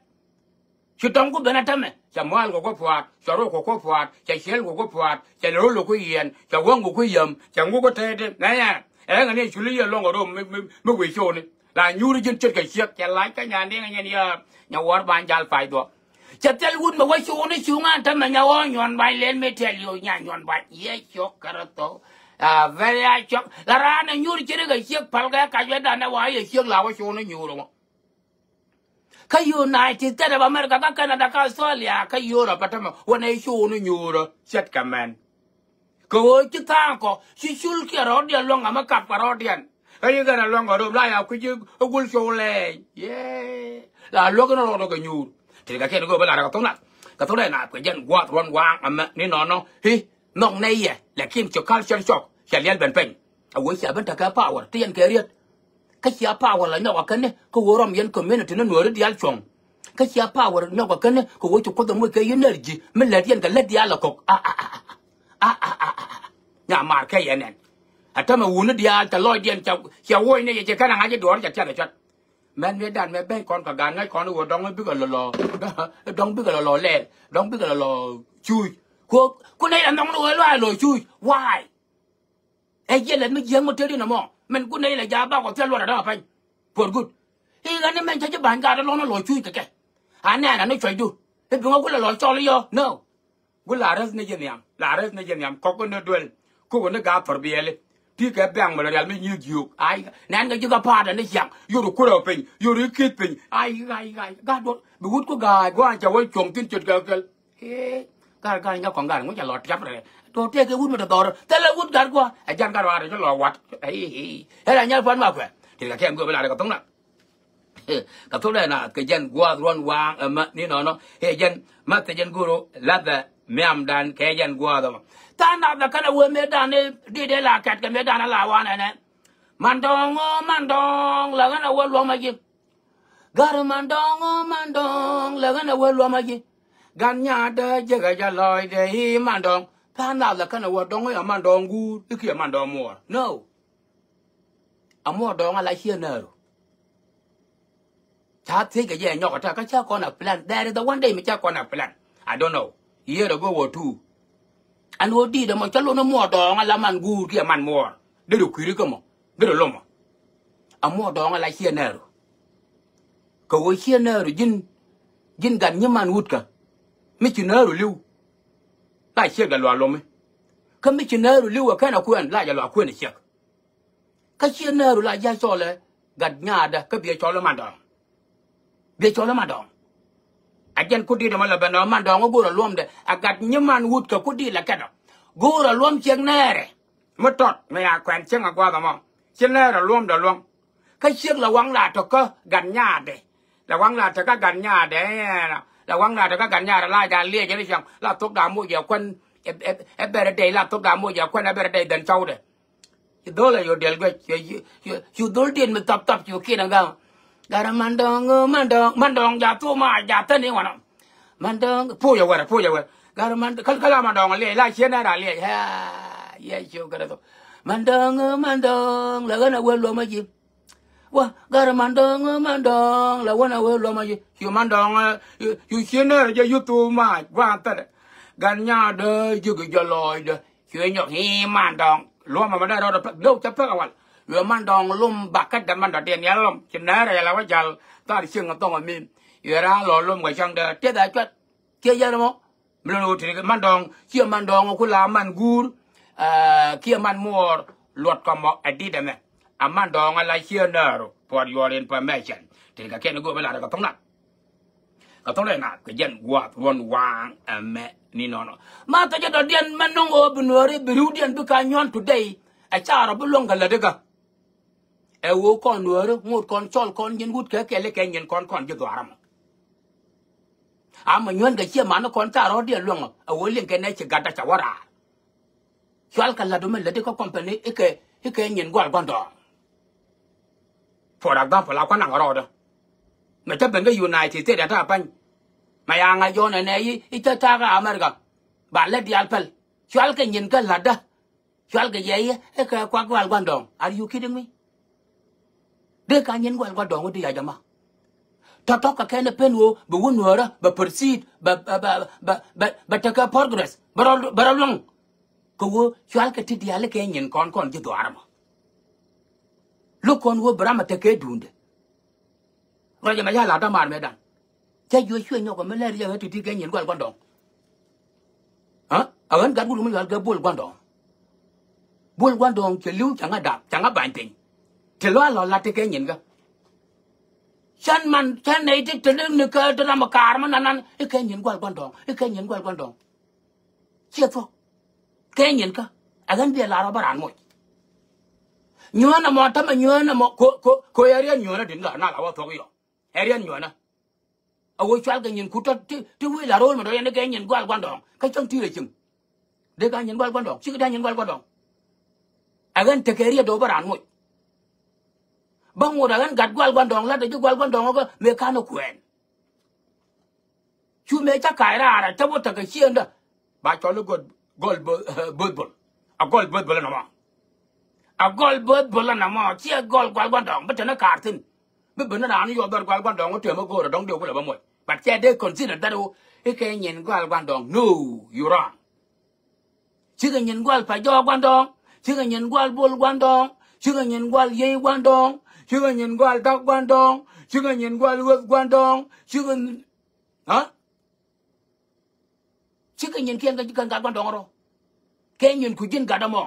Speaker 1: chi tong ku ben atame cha mal ko puat cha ro ko puat cha shel ko puat cha ro lo ko yen cha wong ko yam cha ngu ko te de na ya e nga ni chuli ya long ro me we show ni la nyu ri jin chet ka siek cha lai ka nya ni nga ni ya nya war ban jal fai do cha tel wun ma we show ni chu nga ta ma nya wo nyon bai len me tel yo nya nyon bai ye chok karato very I chok la ra na nyu ri chere ka siek pal ga ka ya da na wa ye siek la wa show ni nyu ro ka United States of America ka Canada ka Australia ka Europe atama wana show no nyuro set kaman ko kita ko si sul ki rodian long ama kap rodian ay ga long ro la ya ku ji gul show le ye la lo ko no ro ga nyur ti ka ke go ba la ka to na ko jen gwa ron wang ama ni no hi nong nei ye la kim cho culture shock ya lian ben pen a wo sia ben ta ka power tien ke riet cái chia power là nhau cái này có vô rom yên community nó nuôi đi ăn chồng cái chia power nhau cái này có vô chụp có tấm cái energy mình lấy tiền cái lấy đi ăn là cục nhà mà cái này à thằng mà uống đi ăn cái lôi tiền chào vui này chỉ cái nào cái đồ chặt chặt chặt men biết đàn men bên con cả gan ngay con nó đóng biết cái lò đóng biết cái lò lẹn đóng biết cái lò chui cô này là đóng nuôi loài lò chui why ai giờ lên mới giang một thứ đi nào mò mình cũng này là giá bao có tiền luôn ở đó phải for good thì cái này mình thấy bạn gà đó nó lòi chui cái anh này là nó chơi du thì cũng có là lòi cho lý do no cũng là rất này dân nhầm có cái đuôi có cái gà phở bia lên thì cái bang mà là mình nhiều ai nên cái chúng ta phá ra nó dạng yêu được cô pin yêu được kid pin ai gà đốt bị hút có gà có anh cháu ấy trồng tin chật gà nhau còn gà nó chả lọt chắp rồi tôi thấy cái hút mà to rồi thế là hút gà qua anh chăn gà vào để cho lò quạt ấy là nhau phân mà phải thì là khen người bây giờ có tống nè cái thứ này là cái dân qua run quang mà ní nó cái dân mà cái dân guru là the miam dan cái dân qua đó ta nào là cái nào mẹ đàn đi đây là cái mẹ đàn là quan này man dong là cái nào luôn mà gì gar man dong là cái nào luôn mà gì gan nhà đây giờ cái lòi đây man dong ta nào là cái nào dong ấy man dong gu cái kia man dong mua no mua dong là here nữa cha thấy cái gì nhỏ ta cái cha con là plan there is the one day mà cha con là plan I don't know year ago or two anh hồi đi đó mà cha luôn nó mua dong là man gu kia man mua để được quý cái mà để được lông mà mua dong là here nữa cậu here nữa jin gần như man hút cả mấy chuyện nữa lưu lại chia cái loa lông ấy cái mấy chuyện nữa lưu ở cái nào quên lại cái loa quên để chia cái chuyện nữa lại ra cho là gần nhà đó cái việc cho nó man dong việc cho nó man dong anh dân cút đi đó mà là bên đó man dong nó gùi là luôn đấy gần như man hút cả cút đi là cái đó gùi là luôn chiếc nè đấy mất trọt mày quen chiếc ngà qua tao mong chiếc nè là luôn cái chiếc là quăng là cho cái gần nhà đấy là quăng là cho cái gần nhà đấy là quăng là cho cái gần nhà là lai đàn lia cho nó xong là thuốc đá mua giờ quân em bè đây là thuốc đá mua giờ quân em bè đây đần sâu đấy đó là điều cái chú đầu tiên mình tập chú kia đang đâu gara man dong giờ tôi mà giờ tên này mà man dong phu giờ vậy gara man kalau man dong lai chiếc này là lia ha ye chú cái đó man dong là cái nào quên luôn mà gì wa gara man dong là cái nào quên luôn mà gì chú man dong chú chiếc này là YouTube mà quan tâm gần nhà đời chú cái lòi đó chú nhóc hi man dong luôn mà đây đâu chấp phước awal lu man dong lum bakat dan man dia ni lum cenara ya lawa jal ta di sing tong amin yara lo lum ga chang da te da chat ke ya mo mlo ti man dong chi man dong ku la man gur kia man mor lot ko mo adi da me man dong la chi nero for your information ti ka ken go bela ka tong na ke jen gwa ron wang me ni no ma ta ja dian man nong o bunori biru dian bu ka nyon today a chara bu long ga la de ga e wo con nuôi ngột con chol con nhân gút cái lấy cái nhân con cho tòa ram mà nhon cái chia mà nó con ta rồi đi luôn ở wo liền cái này chỉ gạt ta chawara chol cái là đúng mình lấy có company cái nhân gọt con đó for example là con năng rồi đó mà chấp bên cái United States đã banh mà yang ai cho này ít ta cái America bạn lấy đi alpel chol cái nhân cái là đó Chal cái gì ấy cái qua quan dong. Are you kidding me? De ka nyen quan dong đi à mà. Talk ka kene penwo bu wonora ba proceed ba take progress. Baralong. Ko wo chal ka ti diale ke nyen kon ji do arama. Lu kon wo brama take dunde. Raja ma ya la da mar medan. Cha yo shwe nyoko me le ya ti ke nyen quan dong. Ha? Agan gad bulu me ga bol quan dong. Bol quan dong che liu changa da changa ban pin. Che lo la te ke nyen ga. Chan này thì tên nó cơ tên làm cà mà nan cái nhìn quan trọng cái nhìn quan trọng chưa thôi cái nhìn cơ agan bia la ra ran moi nhớ na mo ta mà nhớ na mo ko area nhớ na din la na la wa thok yo area nhớ na awo chal cái nhìn ku ta ti wi la rol mà đó cái nhìn quan trọng cái trong ti le chừng để cái nhìn quan trọng chứ cái nhìn quan trọng agan te area do ran moi bang mo dagan gad quan dong la de quan dong ko me kano kwen chu me cha kai ra ta bo ta ka chien da ba cho lo gol bol a gol bol na ma a gol bol na ma chi gol quan dong ba ta na ka tin be ben na ni yo dar quan dong ko te ma go dong de ko la ba mo but che de consider that o e ke nyen quan dong no you wrong chi ke nyen gol pa jo quan dong chi ke nyen gol bol quan dong chi ke nyen gol ye quan dong chứ cái nhìn qua tóc quan đông, chứ cái nhìn qua lướt quan đông, chứ cái hả? Chứ cái nhìn kia cái quan đông rồi, cái nhìn của dân cả đó mà,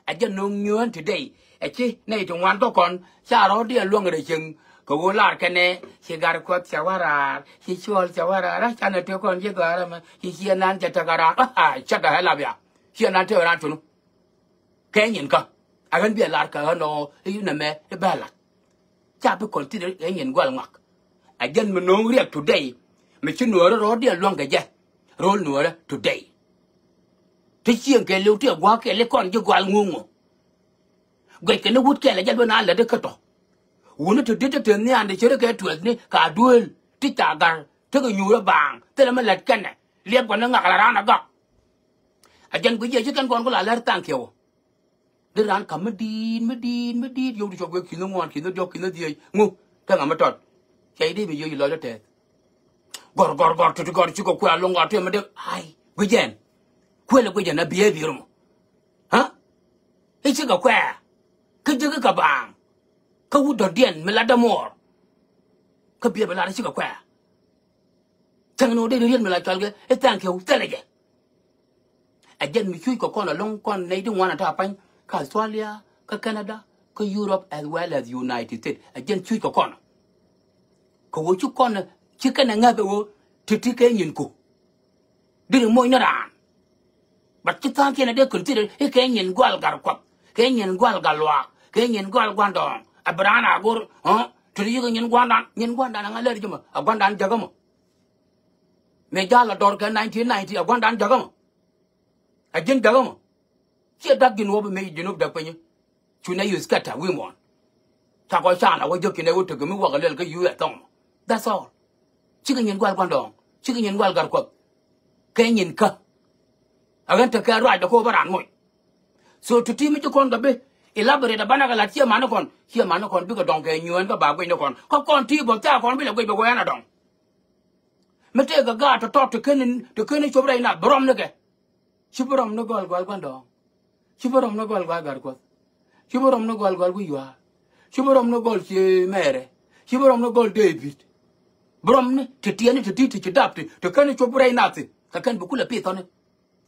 Speaker 1: ở dân nông nhuyễn thì đây, ở chứ này trong quan to còn, sao đó đi luôn rồi chừng, có là cái này, khi gar quạt chào ra, khi chuột chào ra, đó cha này theo con chứ cả mà, khi chia nan chả ra, chắc là hay là vậy, chia nan theo ra chúng, cái nhìn cơ. Agan bia lar ka no yu na me e bala cha be consider e nyen gwal ngak agen me no riak today me chi nuora ro dia long ga je rol nuora today ti chieng ke lu ti gwa ke le kon ju gwal ngungu gwe ke no wut ke la jal na la de ka to wona to de te ni ande chere ke tuel ni ka duel ti ta gar te ga nyu ra bang te la me lat kan ne liep ko na ngak la ra na ga agen bu je chi kan kon ko la lar tang kyo để ran cầm medin yêu đi cho cái kilo ngoan kilo cho kilo gì ngu thằng ngắm trọt chạy đi bây giờ lo cho thế gor tụi gor chú có quay long gor thì mà được ai quay gen quay là quay gen là bia bia rồi hả cái chú có quay cái chú cái bang cái hút đợt điện mà là đâm mỏ cái bia mà là chú có quay thằng nó đây điện mà là cho cái thằng kiểu thế này vậy à gen mình chui có con là long con này đừng ngoan là thà bánh Australia, Canada, Europe as well as United States. Again, chui ko kon. Ko wo chu kon chi kana nga be wo titi ke nyin ko. Dir mo ina ran. But chi tan ke na de consider e ke nyin gwal gar kwap. Ke nyin gwal galwa, ke nyin gwal gwandon. Abrana gor, to yi nyin gwandan nga le juma. Gwandan jagamo. Me jala dor ka 1990 gwandan jagamo. Again jagamo. Chia đắc kinh vô bên junub đặc biệt như chú này use cắt we want ta coi sao là quay cho kinh này vô thực mới qua cái cái use tông that's all chứ cái nhìn quan trọng chứ cái nhìn quan gar quật cái nhìn cơ ở gần thực cái rồi đó cô bảo mồi so to team cho con đặc biệt elaborate bana cái là chia mà nó còn biết cái đồng cái nhuyễn cái bà quay nó còn có con thi bảo cha con biết là quay bảo quay nó đồng mấy cái gà to cái này chụp đây là brom nữa cái chụp brom nó gọi quan trọng Chibaram no gol gar ko. Chibaram no gol gu ywa. Chibaram no gol che mere. Chibaram no gol David. Brom ne tetiani teti ti dapti to kan chobrai nati. Ka kan bukula pitone.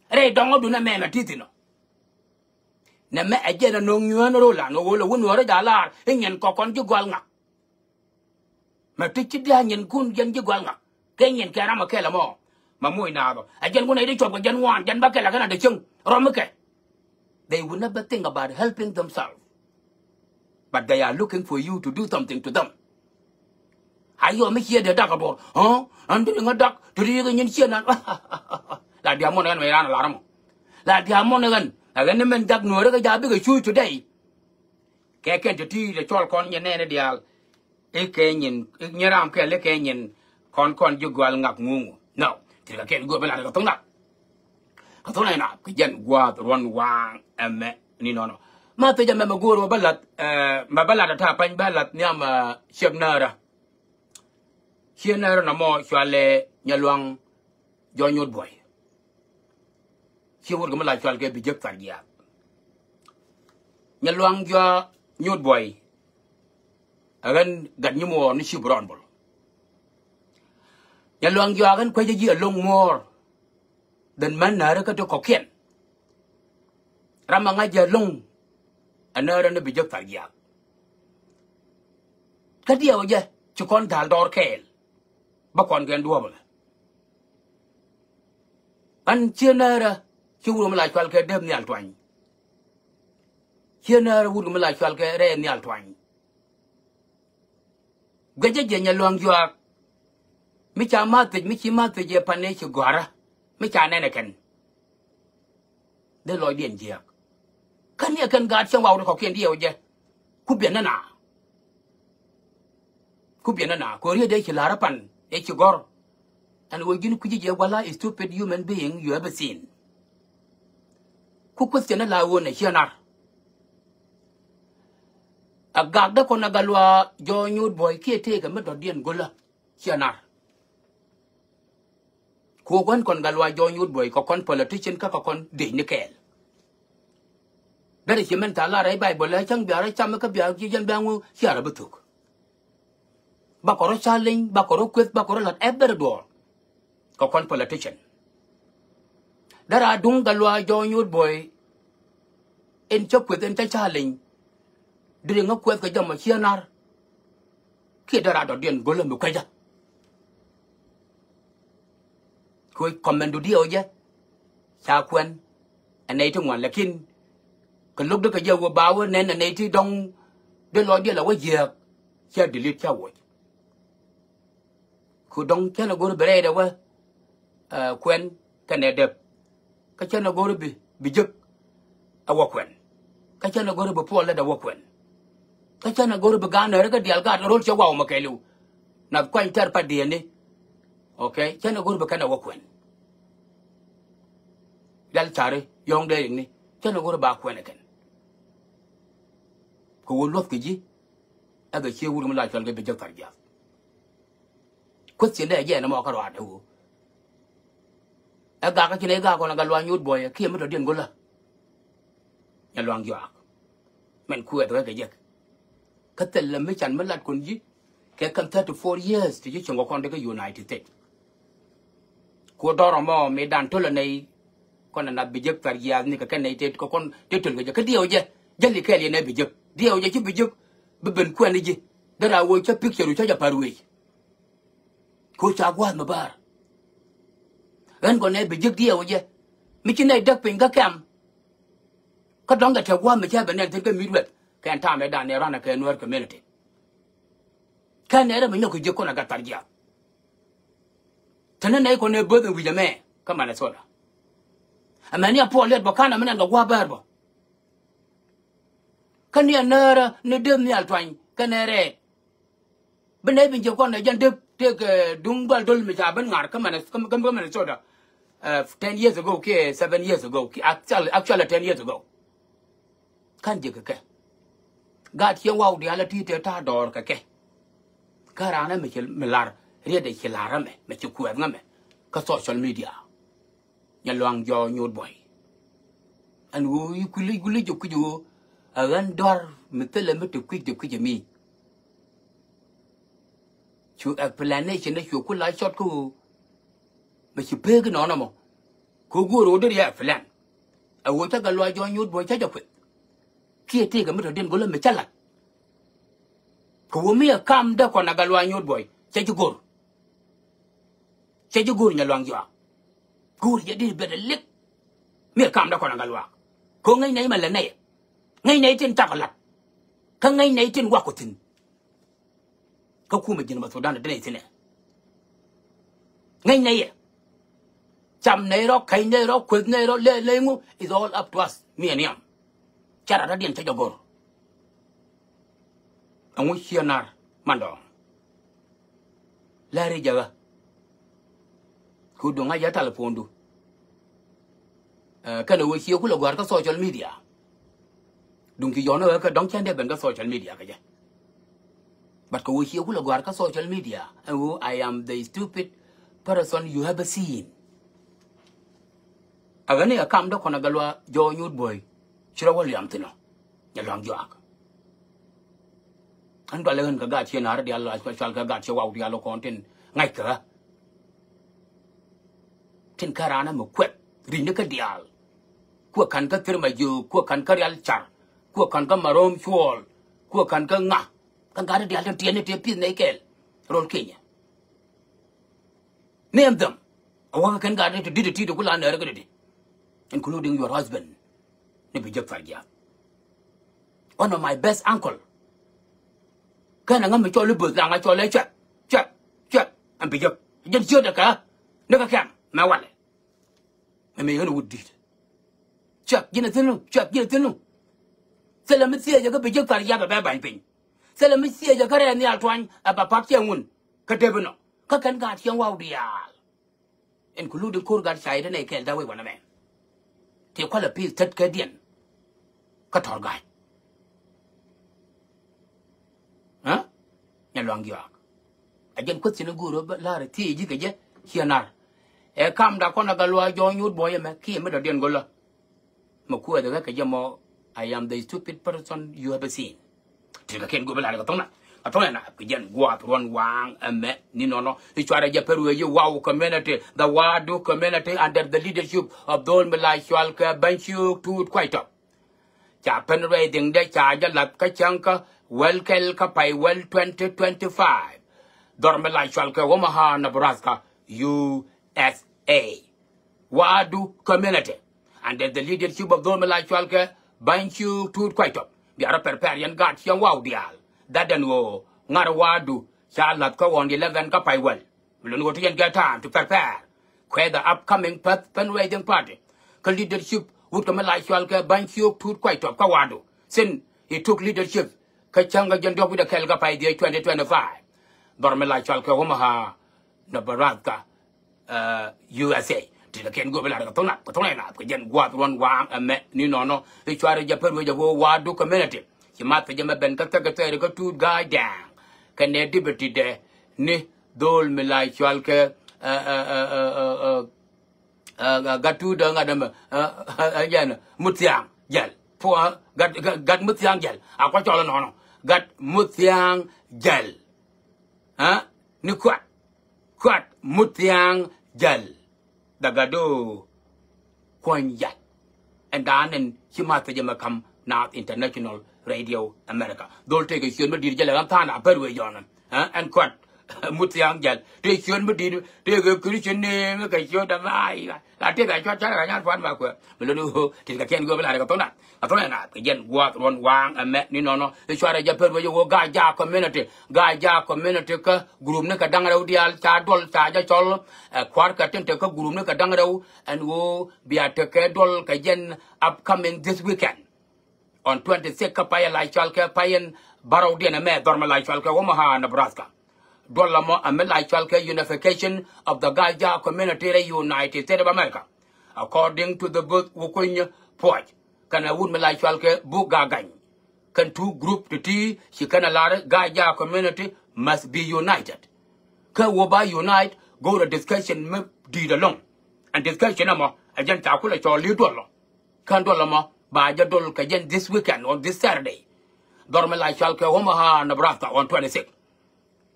Speaker 1: Re dongo du na me na titino. Na me ajena no nyuan ro la no wolo won wora jalar nyen ko kon ju gol ngak. Ma titi da nyen kun jen ju gol ngak. Ke nyen ka ra ma ke la mo. Ma moy na do. Ajen kun ai di chob ko jen wan jen ba ke la kana de chung. Rom ke. They will never think about helping themselves. But they are looking for you to do something to them. Are you make here the duck about? I'm doing a duck to the union. Like the amount of alarm. Like the amount again, the men duck no other big shoe today. Can't you tea the chalk on your nana deal? A canyon, Yaram Kelly canyon, con you go ngak moon. No, till I can't go back to that. ka to na ka jen gwa ron wang emme ni no ma te jam ma goro balat ma balat ta pan balat ni ama shebnara na mo chwale nyalwang jo nyot boy chi wor ga mala chwal ke bi jek tar ya nyalwang jo nyot boy agan gad nyumo ni shibron bol nyalwang jo agan ko ji long mor dan man na ka to kokien ramanga ja long anara na bi jek tar ya ka dia o je chukon dal dor kel ba kon gen duwa bala an chenara chi wuro mala chwal ke dem ni altwany chenara wuro mala chwal ke re ni altwany gaje je nyalwang jwa mi cha ma te je pane chi gwara mi cha ne ken de loy dien je kan ya kan ga chen wa ko ken die o je ku bien na ko ri de chi lara pan e chi gor and we gin ku je wala is stupid human being you ever seen ku question la wo ne chianar agak da ko na galwa jo nyut boy ke te ga medo dien gola chianar ko kon galwa jo nyut boy ko kon politician ka ko kon de ni kel dari chimen ta la rai bible la chang bia ra cham ka bia ji jan bangu chiara butuk ba ko ro challenge ba ko ro quest ba ko ro lat ever do ko kon politician dara dung galwa jo nyut boy en chok quest en ta challenge dire nga quest ka jam chianar ki dara do dien gola mu kaja ko comment di o je cha quen anei tu ngwan lakin cái lúc đó cái giờ của báo nên là này thì đông để nói đi là cái việc cha delete cha vậy khu đông cha nó gọi bể đâu á quen cái này đẹp cái cha nó gọi bị giật à quen cái cha nó gọi bị phô là đâu quen cái cha nó gọi bị gan nữa cái điều gan nó rồi cha wow mà cái lu na quen tar pa đi này ok cha nó gọi bị cái nào quen dal chare yong đây này cha nó gọi bà quen cái ko wolof ke ji aga che wuru mala chal ke be jak tarja ko tsi ne je na mo ka ro adu aga ka kile ga ko na galwa nyut boy ke mo do den gola ya lwang yo men ku e do ke je ka tel la me chan malat kon ji ke kan 34 years ti ji chongo kon de ke United States ko do ro mo me dan to la nei kon na be jak tarja ni ka ken nei te ko kon te tul ke je ka dio je jali ke le ne be jak dia uja ci bijik beben ku ani ji dara wo cha picture cha ja parwe ko cha gwa ma bar ran ko ne bijik dia uja mi ci ne dak pin ga kam ka donga ta gwa ma cha benen te ka midwet kan ta me da ne rana ka nuar community kan ne ra mi no ku je ko na ga tarja tanan ne ko ne bodo wi jame kama na sola amani apo let bakana mena ga gwa bar bo kan ya nara ne dem ni altwan kanere bene bin je kon ne jan de te dung bal dol mi ja ban ngar kamana soda 10 years ago ke 7 years ago actually 10 years ago kan je ke gat ye wow dia la ti te ta dor ke karana me lar re de ke lara me ci ku ngame ka social media ya luang jo nyot boy an wo kuli jo ku jo agan dor mitele mitu kwiji mi chu explanation ne chu kula shot ku me chi pe no na mo ku guru de ya plan a wo ta galwa jo nyut bo cha japwe ki te ga mitu den gola me chala ku mi kam da ko na galwa nyut boy cha ju gur nya lwang jo gur ye di be de lik mi kam da ko na galwa ko ngai nei ma la nei ngay này trên tạc lật các ngay này trên qua của tin các khu mình mà Sudan ở đây thế này ngay này chăm này đó khay này đó quyết này đó lê ngu is all up to us me and him chả đã điện cho jogor ông ấy chianar mando lari jaga ku do nga ya telephone du kana wo hiyo kula gwar ka social media dung ki yono ka dong chande ben ka social media ka je but ko wo hiyo kula gwar ka social media and who I am the stupid person you have seen agani akam do kona galwa jo nyut boy chira William tino ya long joak an ba len ka ga chi na ra dia la special ka ga chi wa dia lo content ngai ka tin karana mo kwet rin ka dial ku kan ka tir ma ju ku kan ka real char ku kan ka marom chuol ku kan ka nga kan ga dial te ne te pin nei kel rol kenya name them awa kan ga te did ti to kula na ra ga de including your husband ne bi jak farja one of my best uncle kana ngam cho le buzang a cho le chat am bi jak jen chưa được cả nó ka kam ma wale me ngano wudi chak jina tinu sala misiya ja ka bi jak farja ka ba ban pin sala misiya ja ka re ni altwan aba pak chengun ka debno ka kan ga tiang wa dial including kur ga sai da ne kel da we wana me ti kwala pi tet ka dien ka tor ga ha nya long gyak ajen ko sinu guro la re ti ji ka je hianar e kam da kona ga lwa jo nyut boy me ki me da dien gola mo ku da ka je mo I am the stupid person you have seen ti ka ken go bela ga tona atona na ka jen gwa ron wang ame ni no I chara je peru ye wow community the wadu community under the leadership of Dol Malai Shwalka Banchu to quite up cha pen rating de cha ja lat ka chanka well kel ka pai well 2025 Dol Malai Shwalka Omaha Nebraska USA wadu community under the leadership of Dol Malai Shwalka Banchu to quite up the ara perperian gat yang wow dial dadan wo ngar wadu cha lat ka on 11 ka pai well will no to get time to prepare where the upcoming fundraising party ka leadership would come like Shwalka Banchu to quite up ka wadu since he took leadership ka changa jendo with the kelga pai the 2025 Dormela Shwalka Omaha Nebraska USA ti la ken go bela ka tona na ka jen gwa ron wang ame ni no I chware ja perwe ja go wadu community ki mat ja me ben ka ka tere ka tu ga dang ka ne dibiti de ni Dol Malai Shwalka gatu da ngadam ajan mutyang gel po gat mutyang gel akwa chola no gat mutyang gel ha ni kwat mutyang gel daga do kwanyat and then himata jama kam North International Radio America dol take sion ma dir jala tana perwe yonan and kwat mutyang gel te sion ma dir te ga christian ne ka sio da mai la te ga cha ga nyan fan ma ko me lo ti ka ken go bela ka tona na ka jen gwa ron wang ame ni no e chwara ja perwe yo ga ja community ka group ne ka dangaraw dial cha dol cha ja chol kwar ka ten te ka group ne ka dangaraw and wo bia te ka dol ka jen upcoming this weekend on 26 ka paya la Shwalka payen baraw dia na me Dorma la Shwalka Omaha Nebraska Dolamo ame la Shwalka unification of the Gaja community United States of America according to the book Wukunya Poch kana wun me la Shwalka bu gagany can two group to ti she kana la Gaja community must be united ka wo ba unite go to discussion me di da long and discussion amo ajan ta kula cho li dolo kan dolamo ba jadol ka jen this weekend on this Saturday Dorma la Shwalka Omaha Nebraska on 26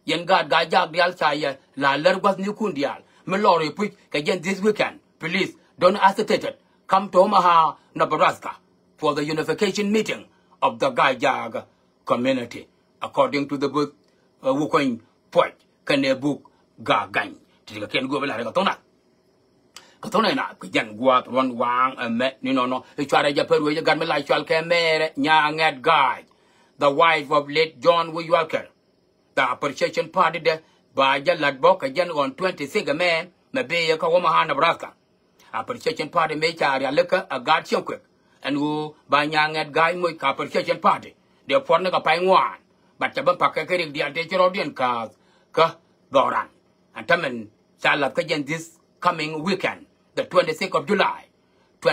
Speaker 1: yen gad ga jag dial saya la lergwas ni kundial me lori puch ka jen this weekend please don't hesitate come to Omaha Nebraska for the unification meeting of the Gajag community according to the book Wukoin Poch kane book ga gan ti ka ken go bela ka tona na ka jan gwa ron wang ame ni no e chwara ja perwe ja gan me la Shwalka mere nya ngat guy the wife of late John W. Walker the appreciation party de ba ja ladbo ka jan on 26 me be ka Omaha Nebraska appreciation party me chari alaka a gad quick and wo ba nya ngat guy mo ka appreciation party de porna ka pai ngwan bat ja ban pakka ke ri dia te chro dien ka doran and tamen salat ka jan this coming weekend the 26th of July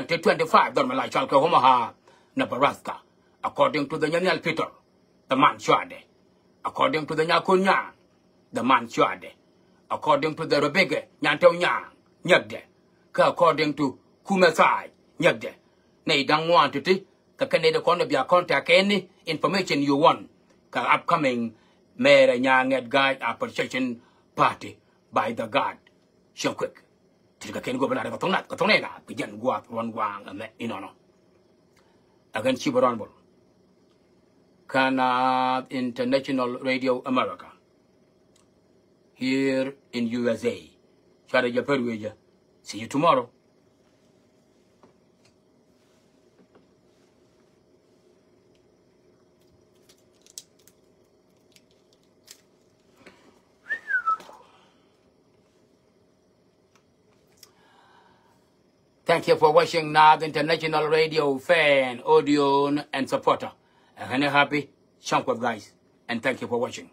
Speaker 1: 2025 don malai chalka Omaha, Nebraska. According to the Nyanyal Peter, the man Chade. According to the Nyakunya, the man Chade. According to the Rebege, Nyanto Nyang, Nyagde. According to Kumesai, Nyagde. Nay, don't want it. The Canada corner be a contact any information you want. Upcoming Mayor Yang at Guide Appreciation Party by the God. So quick. Tika can go back to Tonega, begin guat one guang and in honor. Against Chibaronbol. Kana International Radio America. Here in USA. See you tomorrow. Thank you for watching NAB International Radio fan, audio, and supporter. I'm happy, chunk of guys, and thank you for watching.